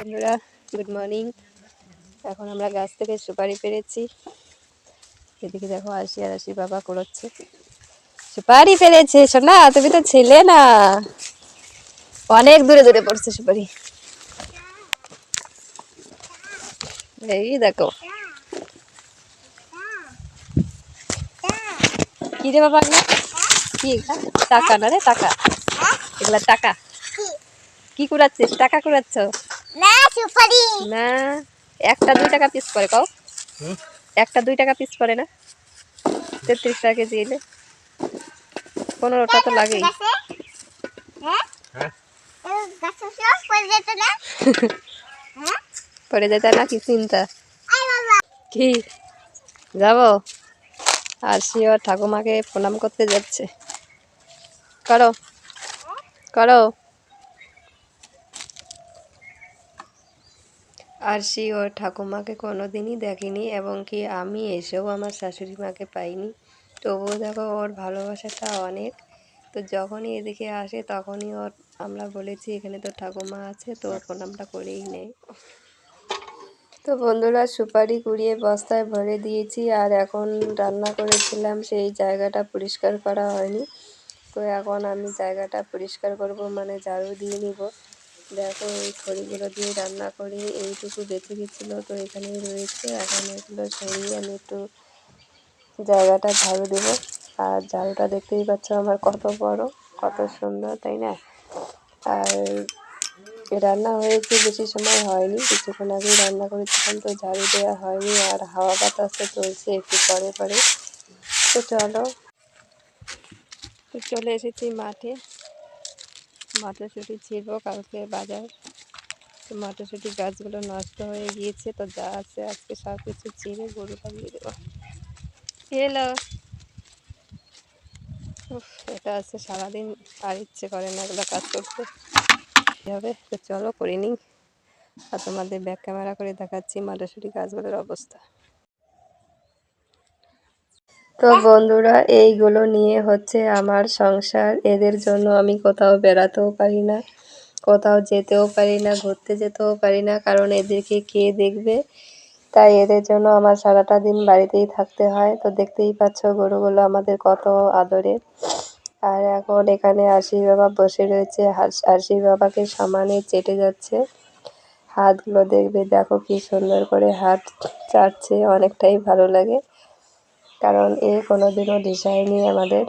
বন্ধুরা good morning. এখন আমরা গাছ থেকে সুপারি পেরেছি। এদিকে দেখো আশি আর আশি বাবা কুড়োচ্ছে। সুপারি পেরেছে সোনা, তুমি তো ছিলে না, অনেক দূরে দূরে পড়ছে সুপারি। এই দেখো কি রে বাবা, কি টাকা না রে, টাকা এগুলা টাকা। কি কুড়াচ্ছিস? টাকা কুড়াচ্ছ না? সুপারি না, একটা 2 টাকা পিস করে কও। একটা 2 টাকা পিস করে না? 33 টাকা কেজি এলে 15টা তো লাগেই। পড়ে যেতে না কি চিন্তা? কি যাবো? আর শিও ঠাকুমাকে প্রণাম করতে যাচ্ছে। করো করো। আরশি ওর ঠাকুমাকে কোনোদিনই দেখেনি, এবং কি আমি এসেও আমার শাশুড়ি মাকে পাইনি। তবুও দেখো ওর ভালোবাসাটা অনেক। তো যখনই এদিকে আসে তখনই ওর আমরা বলেছি এখানে তো ঠাকুমা আছে, তো প্রণামটা করেই নেয়। তো বন্ধুরা সুপারি কুড়িয়ে বস্তায় ভরে দিয়েছি, আর এখন রান্না করেছিলাম সেই জায়গাটা পরিষ্কার করা হয়নি। তো এখন আমি জায়গাটা পরিষ্কার করব, মানে ঝাড়ু দিয়ে নিব। দেখো এই খড়িগুলো দিয়ে রান্না করি, এইটুকু বেঁচে গেছিলো তো এখানেই রয়েছে। এখন এগুলো সরিয়ে আমি একটু জায়গাটা ঝাড়ু দেবো। আর ঝাড়ুটা দেখতেই পাচ্ছ আমার কত বড়, কত সুন্দর, তাই না? আর রান্না হয়েছে, বেশি সময় হয়নি, কিছুক্ষণ আগেই রান্না করেছিলাম, তো ঝাড়ু দেওয়া হয়নি। আর হাওয়া বাতাসে চলছে একটু পরে পরে। তো চলো, তো চলে এসেছি মাঠে। মটরশুঁটি ছিঁড়বো, কালকে বাজার। তো মটরশুঁটি গাছগুলো নষ্ট হয়ে গিয়েছে, তো যা আছে আজকে সব কিছু ছিঁড়ে গরু লাগিয়ে দেবো। এলো এটা আছে, সারাদিন আর ইচ্ছে করে না এগুলো কাজ করতে হবে। তো চলো করে নিই, আর তোমাদের ব্যাক ক্যামেরা করে দেখাচ্ছি মটরশুঁটি গাছগুলোর অবস্থা। তো বন্ধুরা এইগুলো নিয়ে হচ্ছে আমার সংসার। এদের জন্য আমি কোথাও বেড়াতেও পারি না, কোথাও যেতেও পারি না, ঘুরতে যেতেও পারি না, কারণ এদেরকে কে দেখবে। তাই এদের জন্য আমার সারাটা দিন বাড়িতেই থাকতে হয়। তো দেখতেই পাচ্ছ গরুগুলো আমাদের কত আদরে। আর এখন এখানে আশিস বাবা বসে রয়েছে, আশিস বাবাকে সমানে চেটে যাচ্ছে। হাতগুলো দেখবে, দেখো কি সুন্দর করে হাত চাটছে, অনেকটাই ভালো লাগে, কারণ এ কোনোদিনও দিশায়নি আমাদের।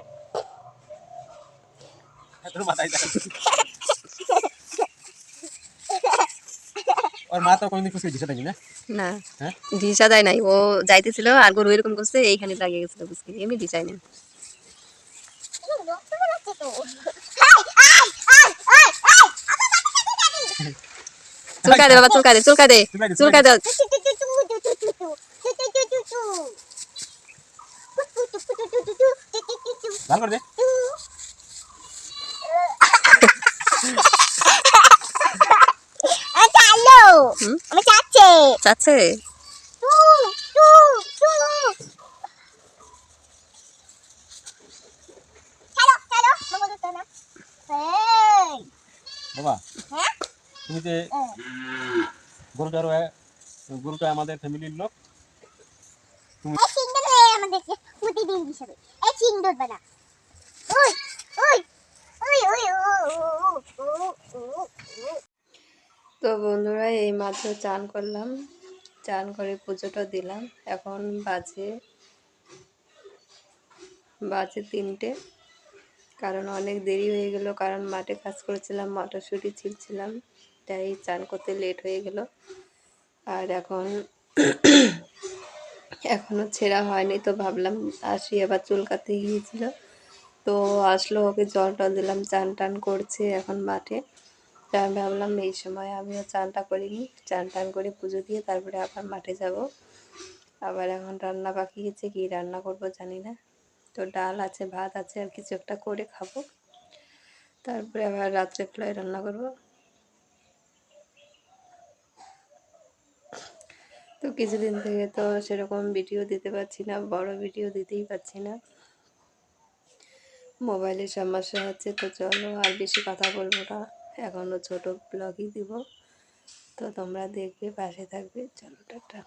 ওর মা তো কোনদিন কিছু দিশা দেয়নি না? না, হ্যাঁ দিশা দেয় নাই, ও যাইতেছিল আর গরু এরকম করছে, এইখানে লাগিয়ে গেছিল বুঝলি, এমনি দিশাই নেই। চুলকা দে বাবা, চুলকা দে, চুলকা দে, চুলকা দে। ভালো করে দে। চাচ্ছে বাবা তুমি যে গরুটা আমাদের ফ্যামিলির লোক, তুমি আমাদেরকে প্রতিদিন হিসাবে এই চিংড়ি বানা। ওই ওই ওই ওই তো বন্ধুরা এই মাত্র চান করলাম, চান করে পুজোটা দিলাম। এখন বাজে 3টে, কারণ অনেক দেরি হয়ে গেল, কারণ মাঠে কাজ করেছিলাম, মটরশুঁটি ছিলছিলাম, তাই চান করতে লেট হয়ে গেল। আর এখনও ছেঁড়া হয়নি, তো ভাবলাম আসি, আবার চুল কাটতে গিয়েছিল, তো আসলো, ওকে জল টল দিলাম, চান টান করছে এখন মাঠে। তাই আমি ভাবলাম এই সময় আমিও চানটা করে নিই, চান টান করে পুজো দিয়ে তারপরে আবার মাঠে যাব। আবার এখন রান্না বাকি আছে, কি রান্না করব জানি না। তো ডাল আছে, ভাত আছে, আর কিছু একটা করে খাবো, তারপরে আবার রাত্রে ফ্লাই রান্না করব। তো কিছুদিন থেকে তো সেরকম ভিডিও দিতে পারছি না, বড় ভিডিও দিতেই পারছি না, মোবাইলের সমস্যা হচ্ছে। তো চলো আর বেশি কথা বলবো না, এখনও ছোট ব্লগই দিব। তো তোমরা দেখবে, পাশে থাকবে। চলো টাটা।